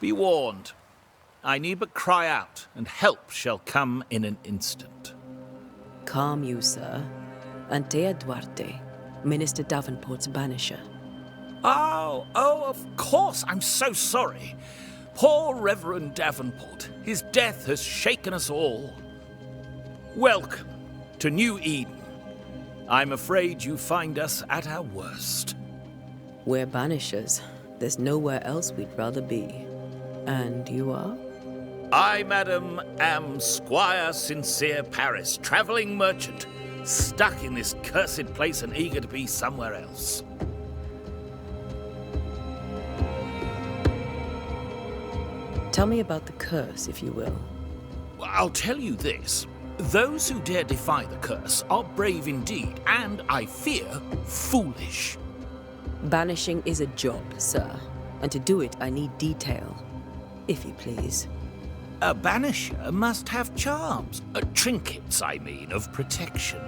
Be warned. I need but cry out, and help shall come in an instant. Calm you, sir. Antea Duarte, Minister Davenport's banisher. Oh, of course. I'm so sorry. Poor Reverend Davenport. His death has shaken us all. Welcome to New Eden. I'm afraid you find us at our worst. We're banishers. There's nowhere else we'd rather be. And you are? I, madam, am Squire Sincere Paris, travelling merchant, stuck in this cursed place and eager to be somewhere else. Tell me about the curse, if you will. I'll tell you this. Those who dare defy the curse are brave indeed, and, I fear, foolish. Banishing is a job, sir. And to do it, I need detail. If you please. A banisher must have charms. Trinkets, I mean, of protection.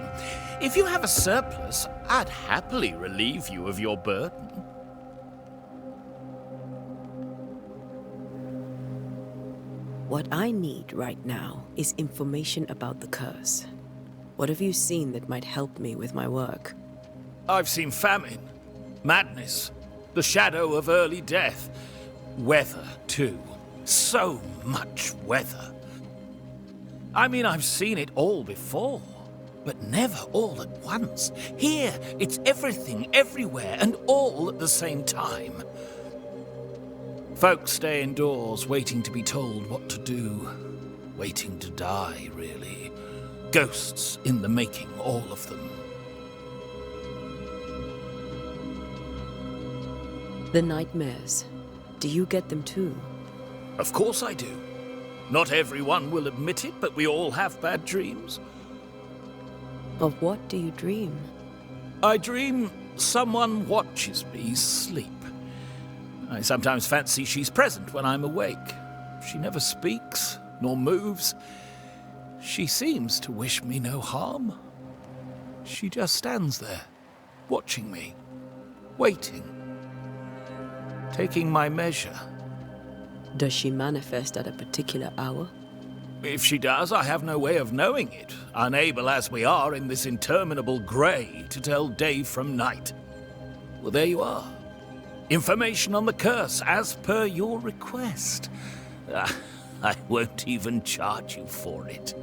If you have a surplus, I'd happily relieve you of your burden. What I need right now is information about the curse. What have you seen that might help me with my work? I've seen famine, madness, the shadow of early death, weather, too. So much weather. I mean, I've seen it all before, but never all at once. Here, it's everything, everywhere, and all at the same time. Folks stay indoors, waiting to be told what to do. Waiting to die, really. Ghosts in the making, all of them. The nightmares. Do you get them too? Of course I do. Not everyone will admit it, but we all have bad dreams. Of what do you dream? I dream someone watches me sleep. I sometimes fancy she's present when I'm awake. She never speaks, nor moves. She seems to wish me no harm. She just stands there, watching me, waiting, taking my measure. Does she manifest at a particular hour? If she does, I have no way of knowing it, unable as we are in this interminable grey to tell day from night. Well, there you are. Information on the curse, as per your request. I won't even charge you for it.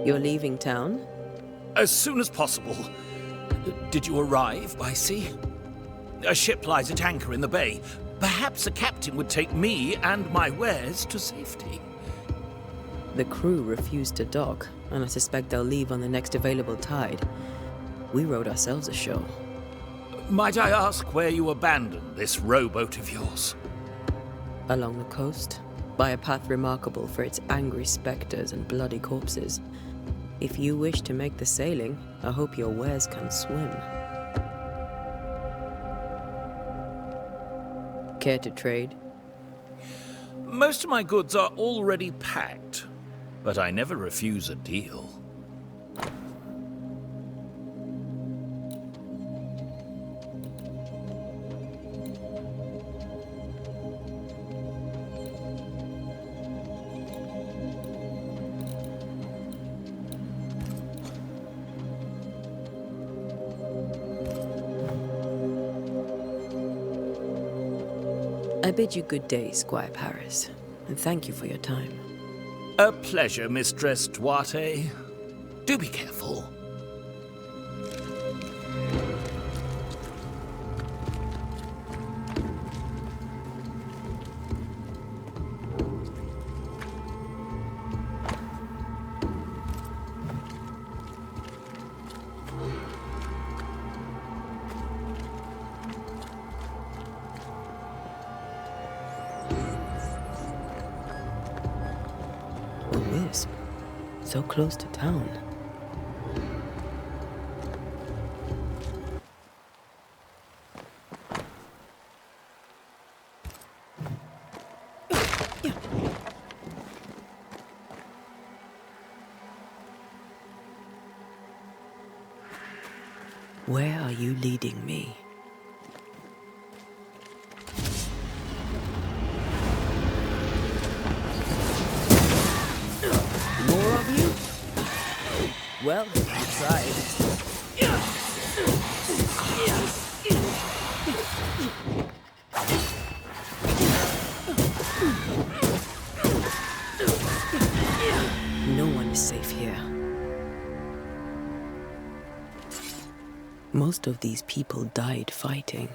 You're leaving town? As soon as possible. Did you arrive by sea? A ship lies at anchor in the bay. Perhaps a captain would take me and my wares to safety. The crew refused to dock, and I suspect they'll leave on the next available tide. We wrote ourselves a show. Might I ask where you abandoned this rowboat of yours? Along the coast, by a path remarkable for its angry specters and bloody corpses. If you wish to make the sailing, I hope your wares can swim. Care to trade? Most of my goods are already packed, but I never refuse a deal. I bid you good day, Squire Paris, and thank you for your time. A pleasure, Mistress Duarte. Do be careful. A wisp, so close to town. Where are you leading me? Well, you tried. No one is safe here. Most of these people died fighting.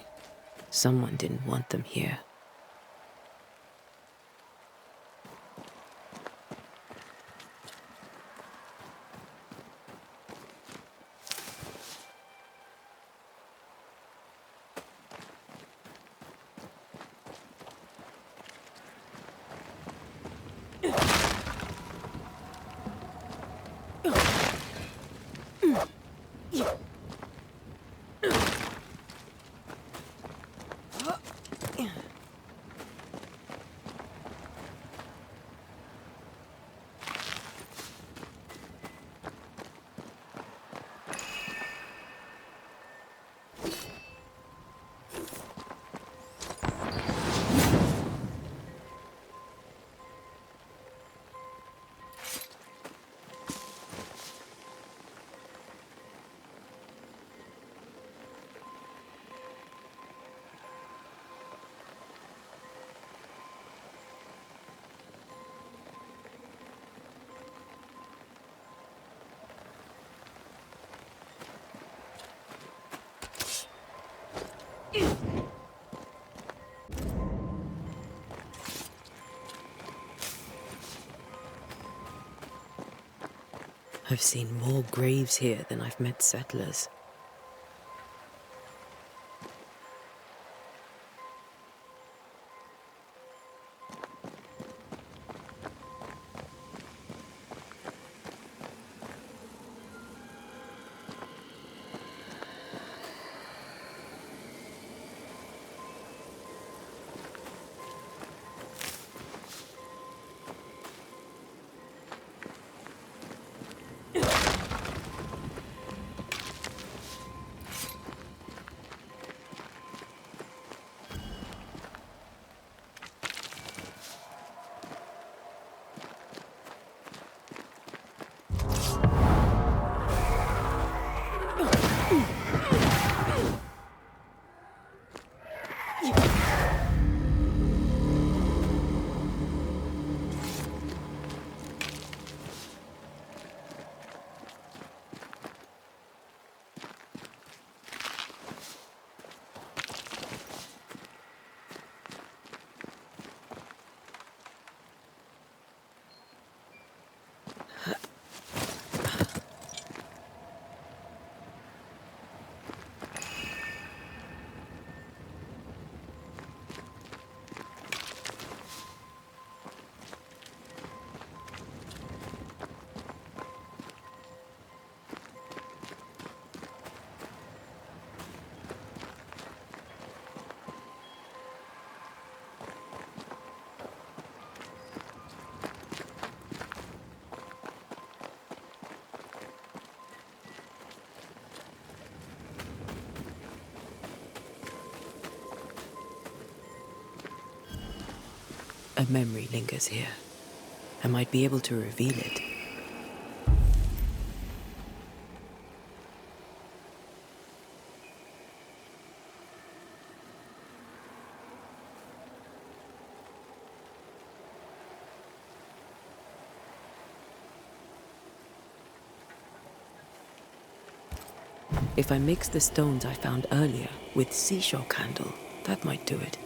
Someone didn't want them here. I've seen more graves here than I've met settlers. A memory lingers here. I might be able to reveal it. If I mix the stones I found earlier with seashore candle, that might do it.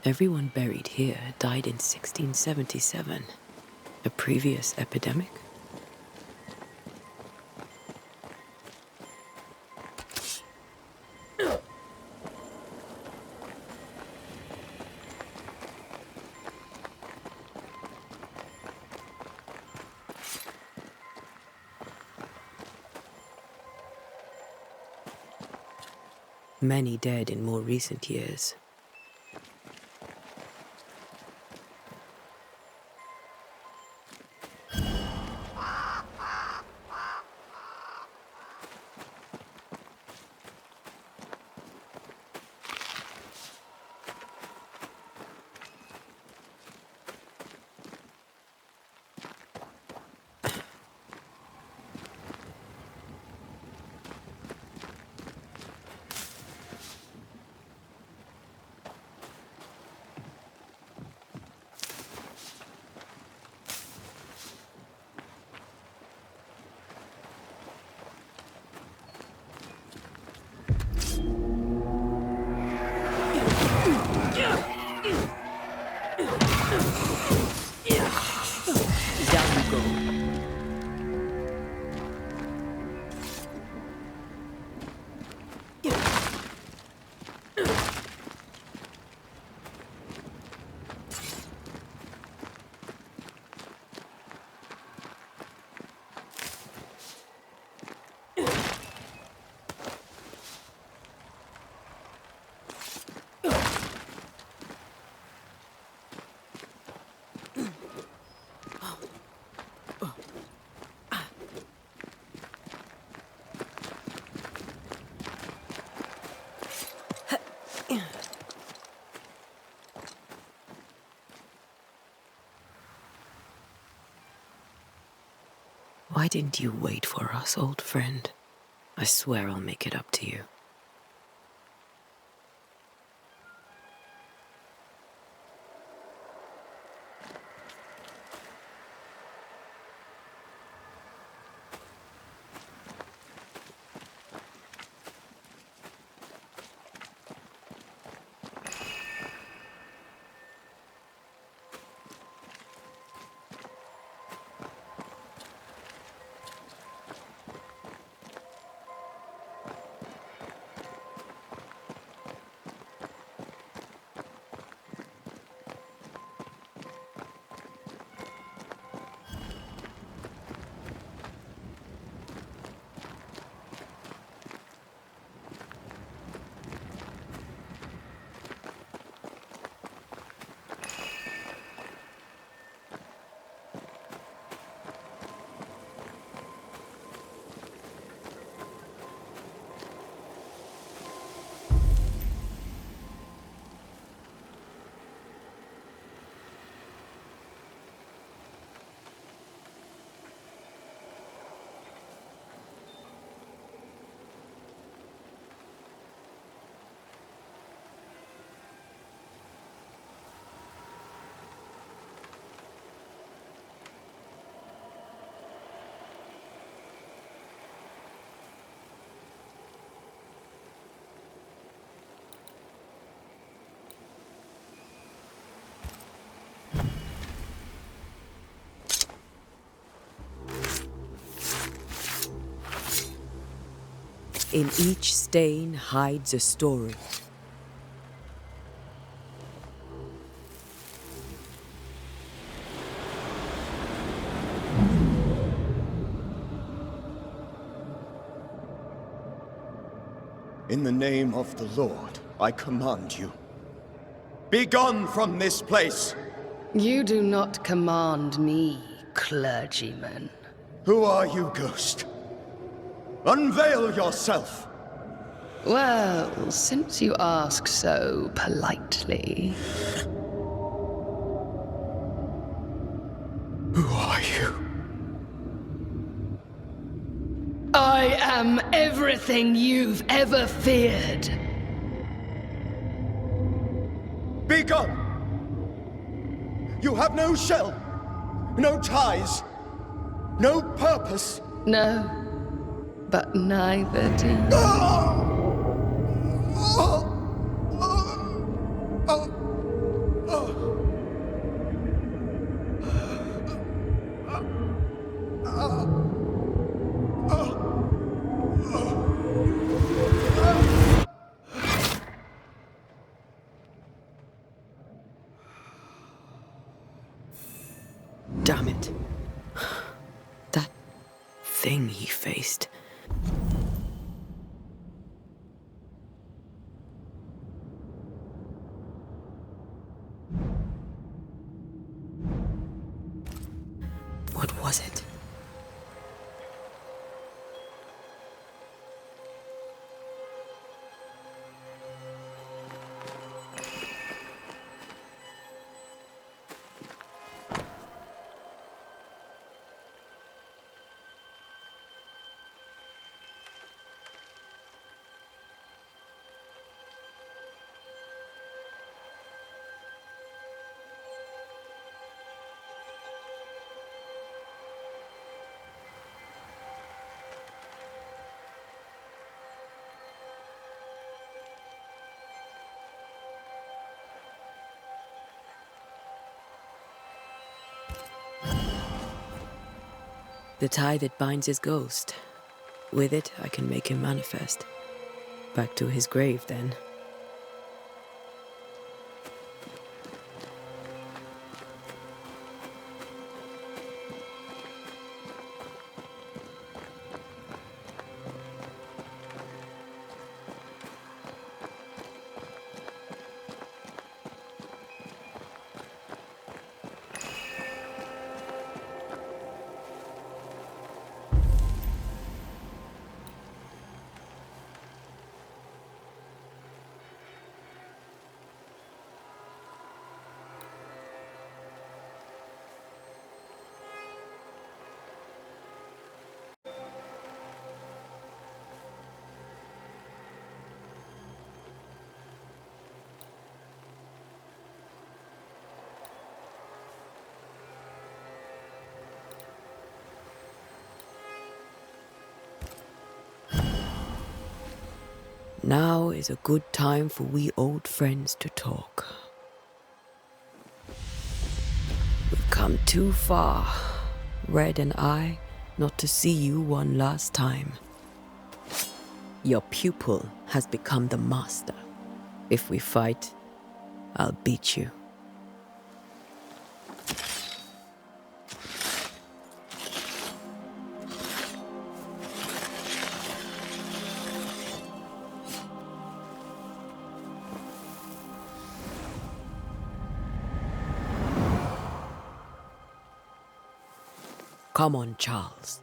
Everyone buried here died in 1677. A previous epidemic? Many dead in more recent years. Why didn't you wait for us, old friend? I swear I'll make it up to you. In each stain hides a story. In the name of the Lord, I command you. Be gone from this place! You do not command me, clergyman. Who are you, ghost? Unveil yourself! Well, since you ask so politely... Who are you? I am everything you've ever feared. Be gone! You have no shell, no ties, no purpose. No, but neither do you. Damn it. That thing he faced. What was it? The tie that binds his ghost. With it, I can make him manifest. Back to his grave, then. Now is a good time for we old friends to talk. We've come too far, Red and I, not to see you one last time. Your pupil has become the master. If we fight, I'll beat you. Come on, Charles.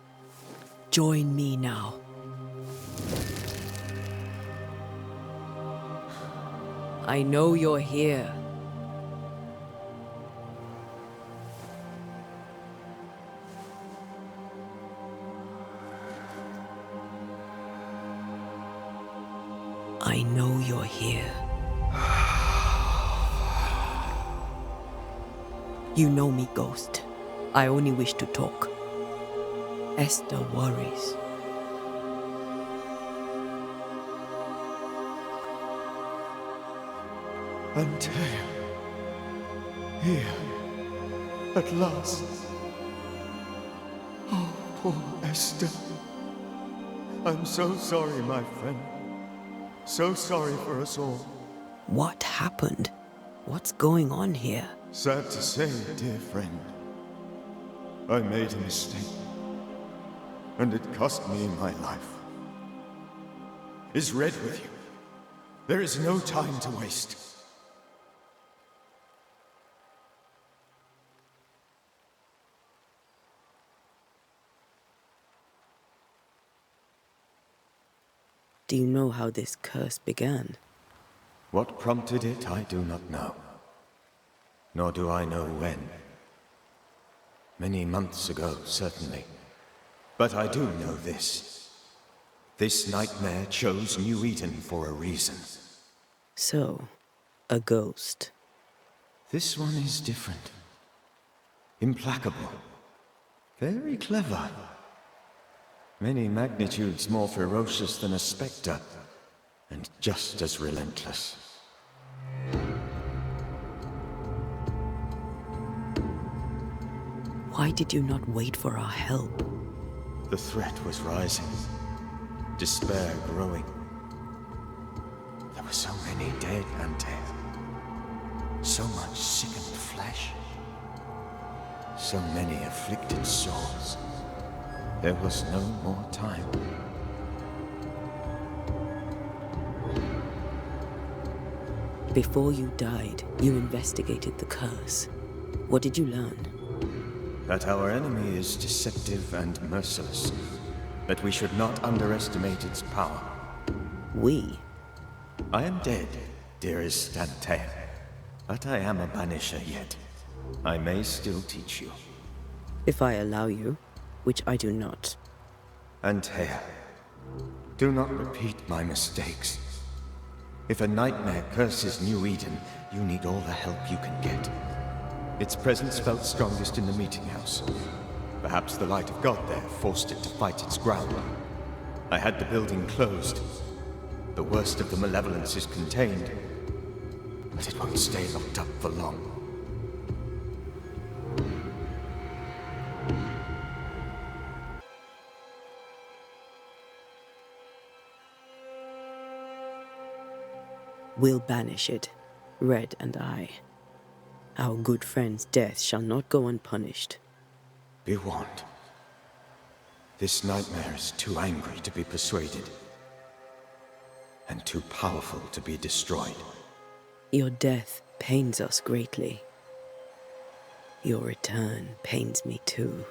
Join me now. I know you're here. I know you're here. You know me, Ghost. I only wish to talk. Esther worries. Antea. Here. At last. Oh, poor Esther. I'm so sorry, my friend. So sorry for us all. What happened? What's going on here? Sad to say, dear friend. I made a mistake. And it cost me my life. Is Red with you? There is no time to waste. Do you know how this curse began? What prompted it, I do not know. Nor do I know when. Many months ago, certainly. But I do know this. This nightmare chose New Eden for a reason. So, a ghost. This one is different. Implacable. Very clever. Many magnitudes more ferocious than a spectre, and just as relentless. Why did you not wait for our help? The threat was rising. Despair growing. There were so many dead, Antea. So much sickened flesh. So many afflicted souls. There was no more time. Before you died, you investigated the curse. What did you learn? That our enemy is deceptive and merciless. That we should not underestimate its power. We? I am dead, dearest Antea. But I am a Banisher yet. I may still teach you. If I allow you, which I do not. Antea, do not repeat my mistakes. If a nightmare curses New Eden, you need all the help you can get. Its presence felt strongest in the meeting house. Perhaps the light of God there forced it to fight its ground. I had the building closed. The worst of the malevolence is contained, but it won't stay locked up for long. We'll banish it, Red and I. Our good friend's death shall not go unpunished. Be warned. This nightmare is too angry to be persuaded, and too powerful to be destroyed. Your death pains us greatly. Your return pains me too.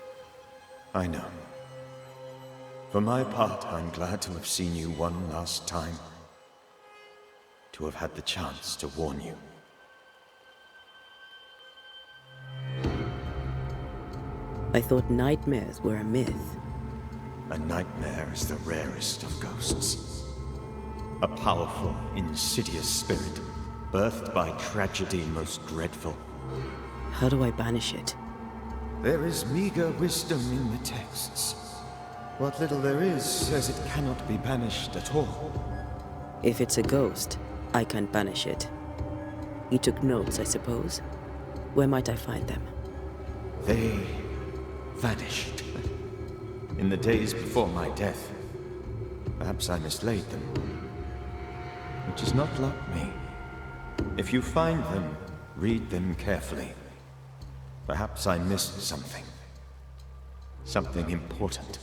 I know. For my part, I'm glad to have seen you one last time. To have had the chance to warn you. I thought nightmares were a myth. A nightmare is the rarest of ghosts. A powerful, insidious spirit, birthed by tragedy most dreadful. How do I banish it? There is meager wisdom in the texts. What little there is says it cannot be banished at all. If it's a ghost, I can banish it. You took notes, I suppose? Where might I find them? They vanished. In the days before my death. Perhaps I mislaid them. Which is not like me. If you find them, read them carefully. Perhaps I missed something. Something important.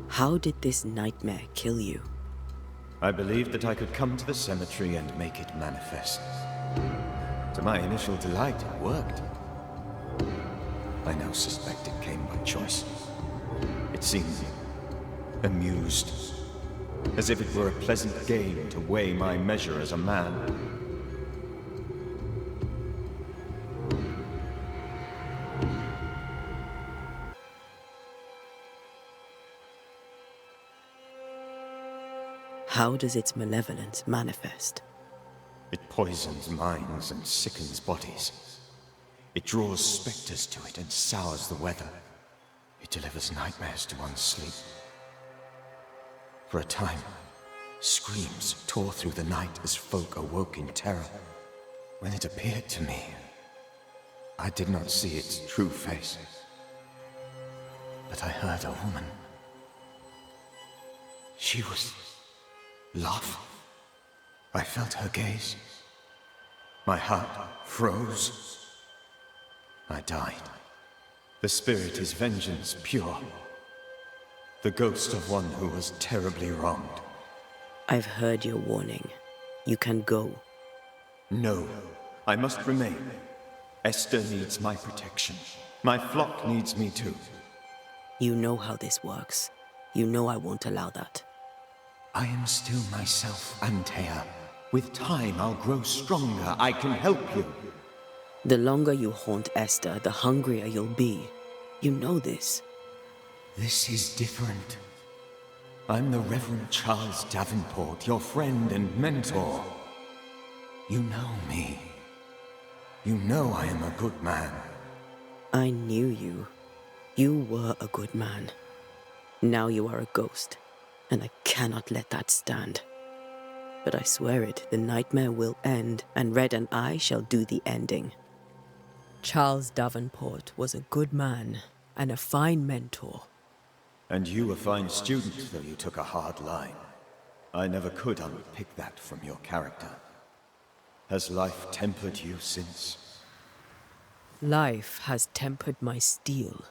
How did this nightmare kill you? I believed that I could come to the cemetery and make it manifest. To my initial delight, it worked. I now suspect it came by choice. It seemed amused, as if it were a pleasant game to weigh my measure as a man. How does its malevolence manifest? It poisons minds and sickens bodies. It draws specters to it and sours the weather. It delivers nightmares to one's sleep. For a time, screams tore through the night as folk awoke in terror. When it appeared to me, I did not see its true face. But I heard a woman. She was love. I felt her gaze. My heart froze. I died. The spirit is vengeance pure. The ghost of one who was terribly wronged. I've heard your warning. You can go. No, I must remain. Esther needs my protection. My flock needs me too. You know how this works. You know I won't allow that. I am still myself, Antea. With time, I'll grow stronger. I can help you. The longer you haunt Esther, the hungrier you'll be. You know this. This is different. I'm the Reverend Charles Davenport, your friend and mentor. You know me. You know I am a good man. I knew you. You were a good man. Now you are a ghost, and I cannot let that stand. But I swear it, the nightmare will end, and Red and I shall do the ending. Charles Davenport was a good man and a fine mentor. And you a fine student, though you took a hard line. I never could unpick that from your character. Has life tempered you since? Life has tempered my steel.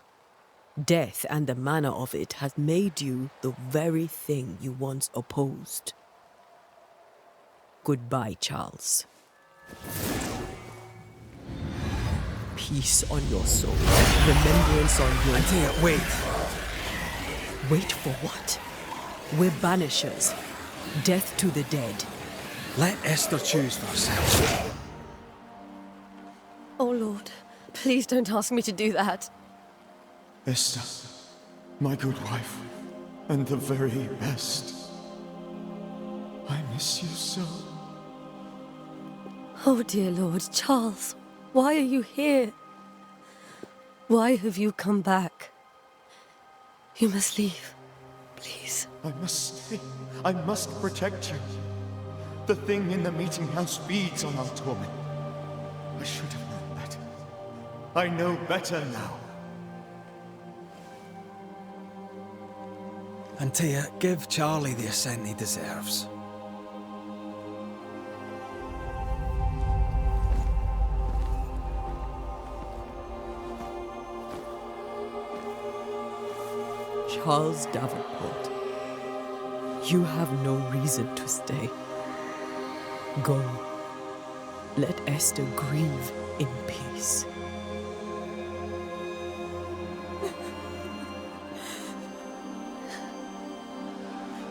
Death and the manner of it has made you the very thing you once opposed. Goodbye, Charles. Peace on your soul. Remembrance on your... Antea, wait! Wait for what? We're Banishers. Death to the dead. Let Esther choose for herself. Oh, Lord. Please don't ask me to do that. Esther, my good wife, and the very best. I miss you so. Oh, dear Lord. Charles, why are you here? Why have you come back? You must leave. Please. I must stay. I must protect you. The thing in the meeting house feeds on our torment. I should have known better. I know better now. Antea, give Charlie the ascent he deserves. Charles Davenport, you have no reason to stay. Go. Let Esther grieve in peace.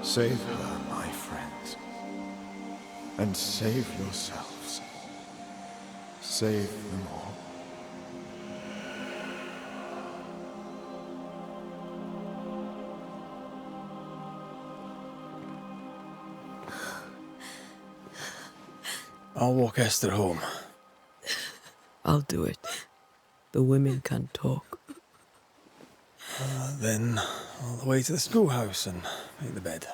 Save her, my friends. And save yourselves. Save them all. I'll walk Esther home. I'll do it. The women can talk. Then all the way to the schoolhouse and make the bed.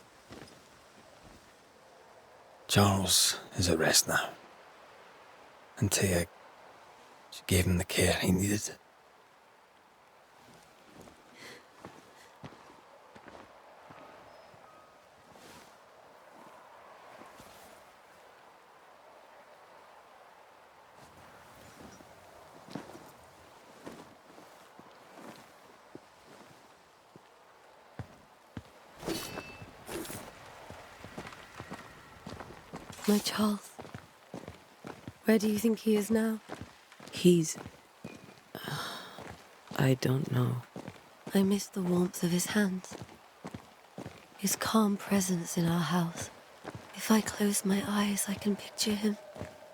Charles is at rest now. And Taya, she gave him the care he needed. My Charles. Where do you think he is now? He's... I don't know. I miss the warmth of his hands. His calm presence in our house. If I close my eyes, I can picture him.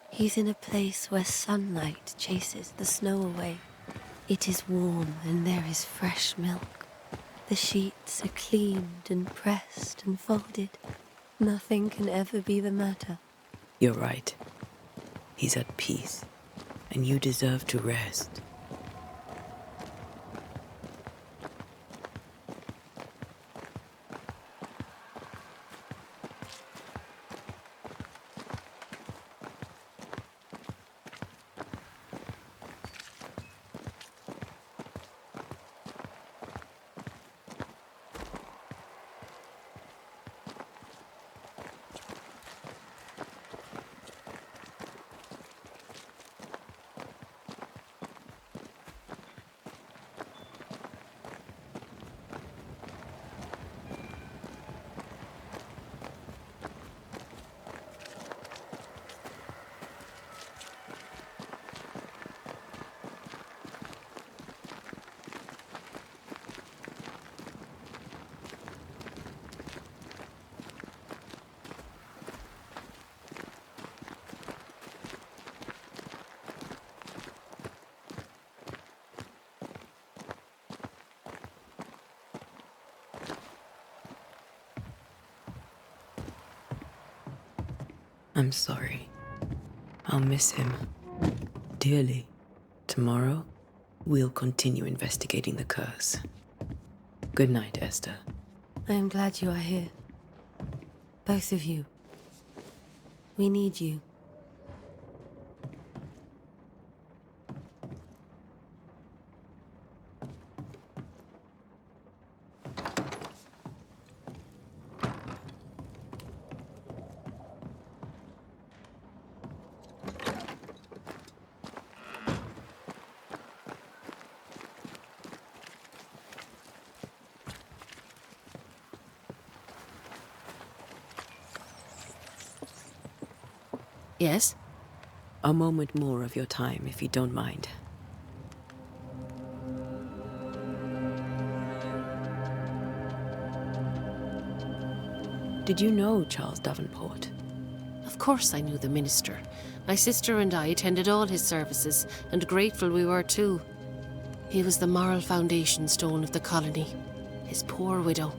He's in a place where sunlight chases the snow away. It is warm and there is fresh milk. The sheets are cleaned and pressed and folded. Nothing can ever be the matter. You're right. He's at peace, and you deserve to rest. I'm sorry. I'll miss him dearly. Tomorrow, we'll continue investigating the curse. Good night, Esther. I am glad you are here. Both of you. We need you. Yes? A moment more of your time, if you don't mind. Did you know Charles Davenport? Of course I knew the minister. My sister and I attended all his services, and grateful we were too. He was the moral foundation stone of the colony. His poor widow.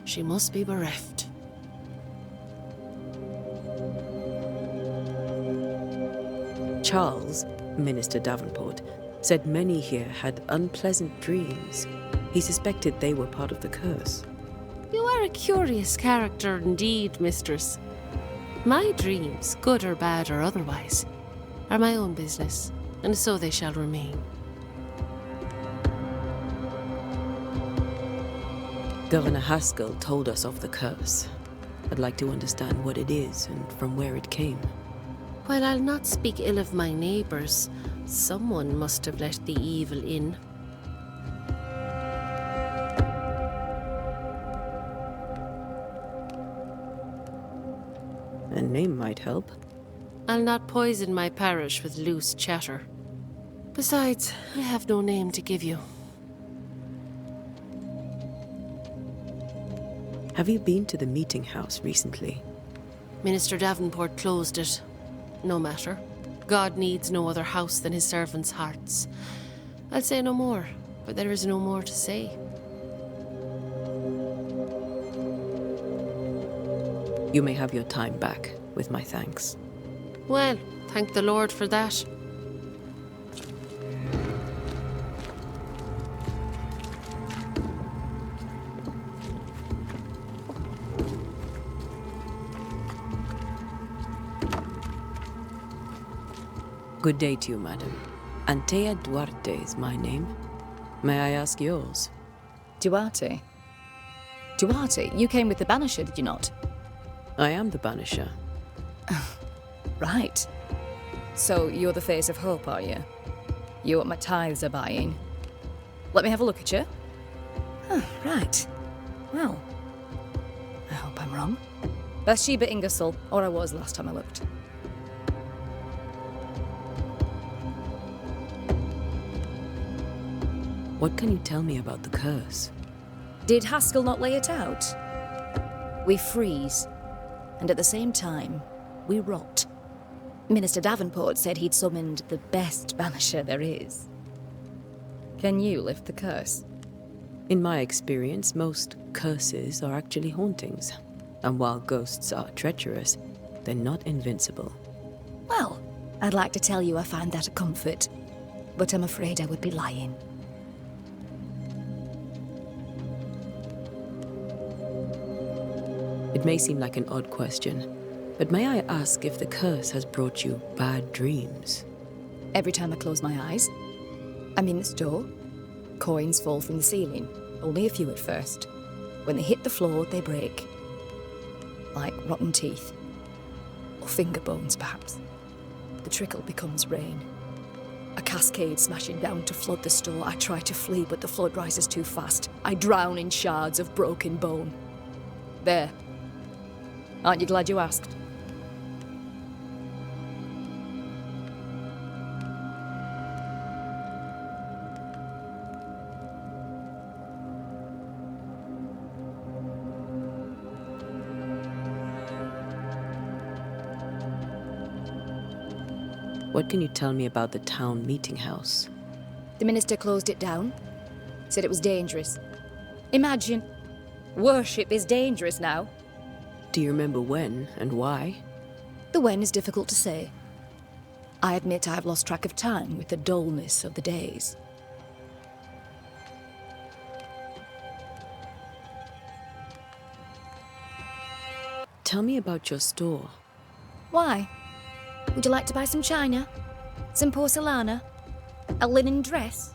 She must be bereft. Charles, Minister Davenport, said many here had unpleasant dreams. He suspected they were part of the curse. You are a curious character indeed, mistress. My dreams, good or bad or otherwise, are my own business, and so they shall remain. Governor Haskell told us of the curse. I'd like to understand what it is and from where it came. While I'll not speak ill of my neighbours, someone must have let the evil in. A name might help. I'll not poison my parish with loose chatter. Besides, I have no name to give you. Have you been to the meeting house recently? Minister Davenport closed it. No matter. God needs no other house than his servants' hearts. I'll say no more, but there is no more to say. You may have your time back, with my thanks. Well, thank the Lord for that. Good day to you, madam. Antea Duarte is my name. May I ask yours? Duarte? Duarte, you came with the Banisher, did you not? I am the Banisher. Right. So you're the face of hope, are you? You're what my tithes are buying. Let me have a look at you. Huh, right. Well, I hope I'm wrong. Bathsheba Ingersoll, or I was last time I looked. What can you tell me about the curse? Did Haskell not lay it out? We freeze, and at the same time, we rot. Minister Davenport said he'd summoned the best banisher there is. Can you lift the curse? In my experience, most curses are actually hauntings. And while ghosts are treacherous, they're not invincible. Well, I'd like to tell you I find that a comfort, but I'm afraid I would be lying. It may seem like an odd question, but may I ask if the curse has brought you bad dreams? Every time I close my eyes, I'm in the store. Coins fall from the ceiling, only a few at first. When they hit the floor, they break. Like rotten teeth. Or finger bones, perhaps. The trickle becomes rain. A cascade smashing down to flood the store. I try to flee, but the flood rises too fast. I drown in shards of broken bone. There. Aren't you glad you asked? What can you tell me about the town meeting house? The minister closed it down. Said it was dangerous. Imagine. Worship is dangerous now. Do you remember when and why? The when is difficult to say. I admit I've lost track of time with the dullness of the days. Tell me about your store. Why? Would you like to buy some china? Some porcelana? A linen dress?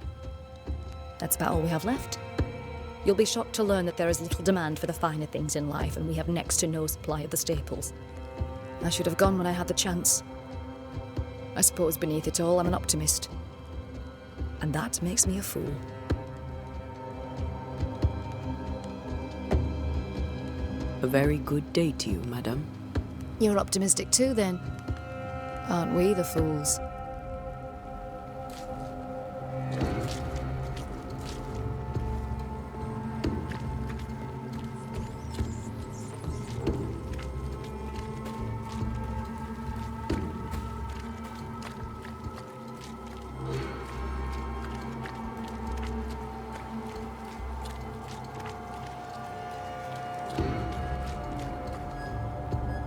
That's about all we have left. You'll be shocked to learn that there is little demand for the finer things in life, and we have next to no supply of the staples. I should have gone when I had the chance. I suppose beneath it all, I'm an optimist. And that makes me a fool. A very good day to you, madam. You're optimistic too, then. Aren't we the fools?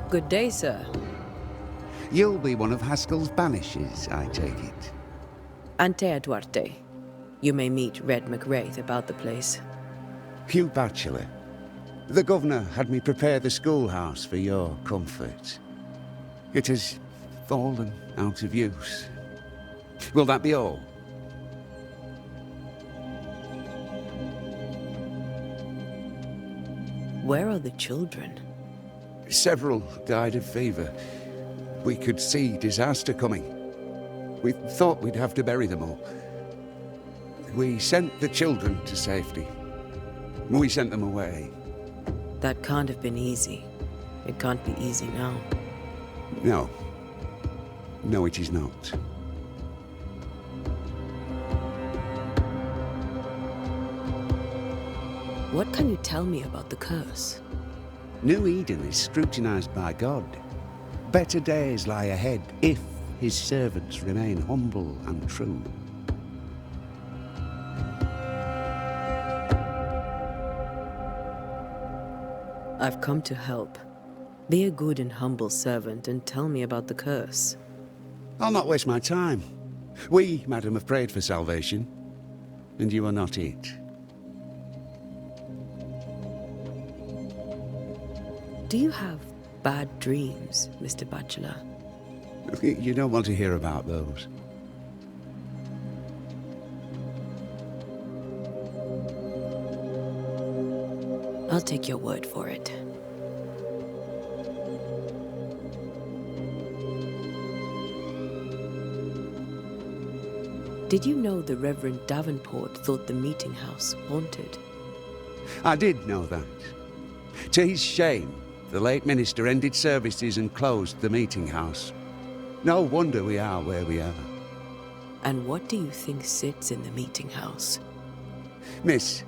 Good day, sir. You'll be one of Haskell's Banishers, I take it. Antea Duarte. You may meet Red McWraith about the place. Hugh Bachelor. The governor had me prepare the schoolhouse for your comfort. It has fallen out of use. Will that be all? Where are the children? Several died of fever. We could see disaster coming. We thought we'd have to bury them all. We sent the children to safety. We sent them away. That can't have been easy. It can't be easy now. No. No, it is not. What can you tell me about the curse? New Eden is scrutinized by God. Better days lie ahead if his servants remain humble and true. I've come to help. Be a good and humble servant and tell me about the curse. I'll not waste my time. We, madam, have prayed for salvation, and you are not it. Do you have bad dreams, Mr. Bachelor? You don't want to hear about those. I'll take your word for it. Did you know the Reverend Davenport thought the meeting house haunted? I did know that. To his shame, the late minister ended services and closed the meeting house. No wonder we are where we are. And what do you think sits in the meeting house? Miss,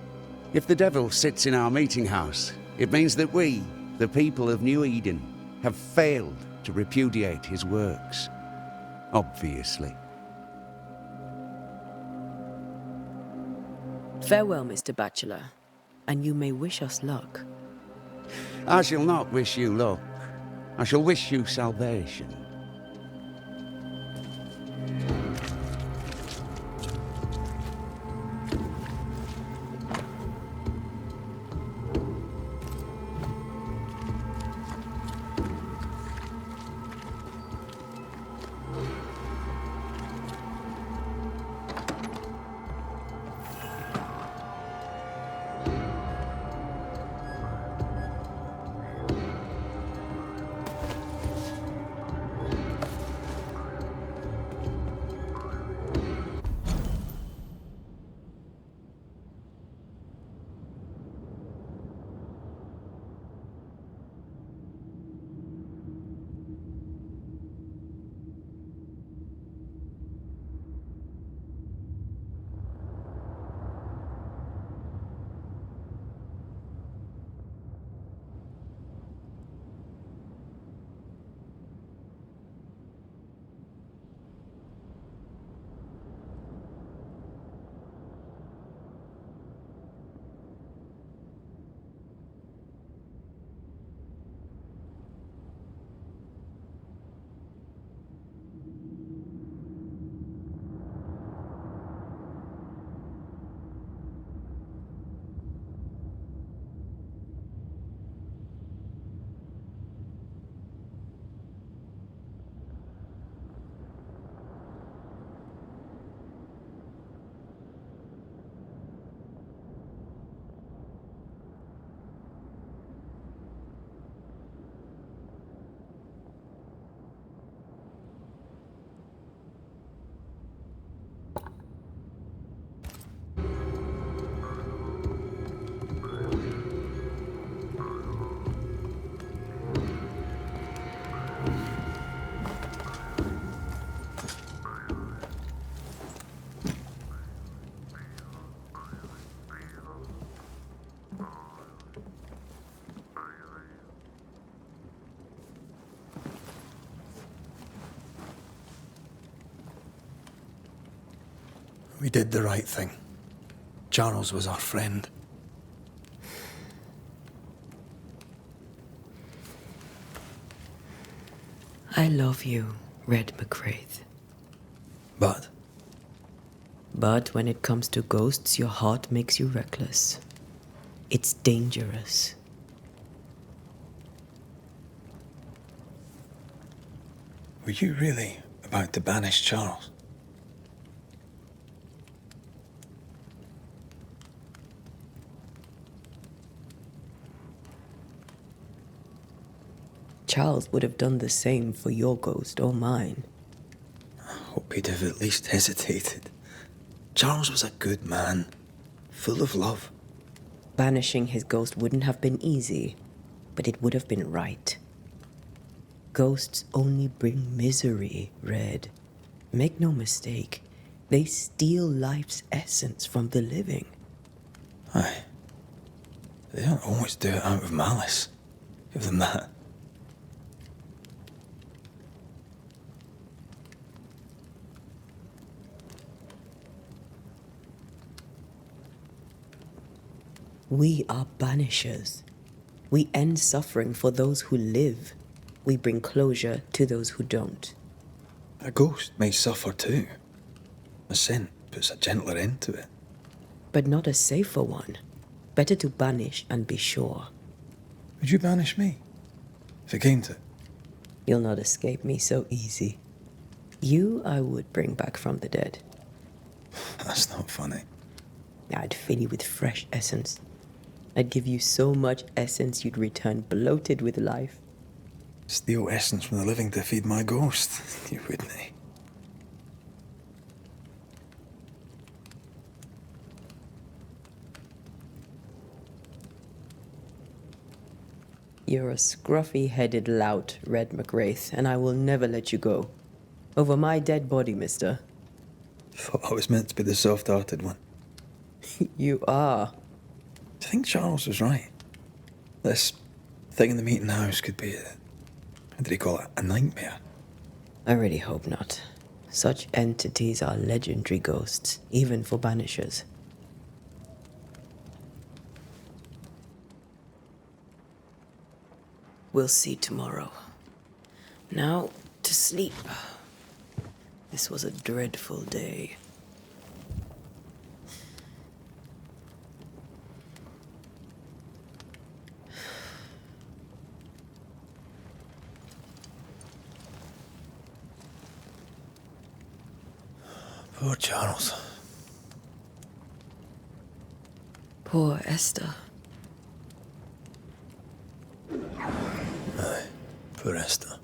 if the devil sits in our meeting house, it means that we, the people of New Eden, have failed to repudiate his works. Obviously. Farewell, Mr. Bachelor, and you may wish us luck. I shall not wish you luck. I shall wish you salvation. We did the right thing. Charles was our friend. I love you, Red McCraith. But But when it comes to ghosts, your heart makes you reckless. It's dangerous. were you really about to banish Charles? Charles would have done the same for your ghost or mine. I hope he'd have at least hesitated. Charles was a good man, full of love. Banishing his ghost wouldn't have been easy, but it would have been right. Ghosts only bring misery, Red. Make no mistake, they steal life's essence from the living. Aye. They don't always do it out of malice. Give them that. We are banishers. We end suffering for those who live. We bring closure to those who don't. A ghost may suffer too. A sin puts a gentler end to it. But not a safer one. Better to banish and be sure. Would you banish me? If it came to it? You'll not escape me so easy. You I would bring back from the dead. That's not funny. I'd fill you with fresh essence. I'd give you so much essence you'd return bloated with life. Steal essence from the living to feed my ghost. You wouldn't. You're a scruffy-headed lout, Red McWraith, and I will never let you go. Over my dead body, mister. Thought I was meant to be the soft-hearted one. You are. I think Charles was right. This thing in the meeting house could be what did he call it? A nightmare? I really hope not. Such entities are legendary ghosts, even for Banishers. We'll see tomorrow. Now, to sleep. This was a dreadful day. Poor Charles. Poor Esther. Aye, poor Esther.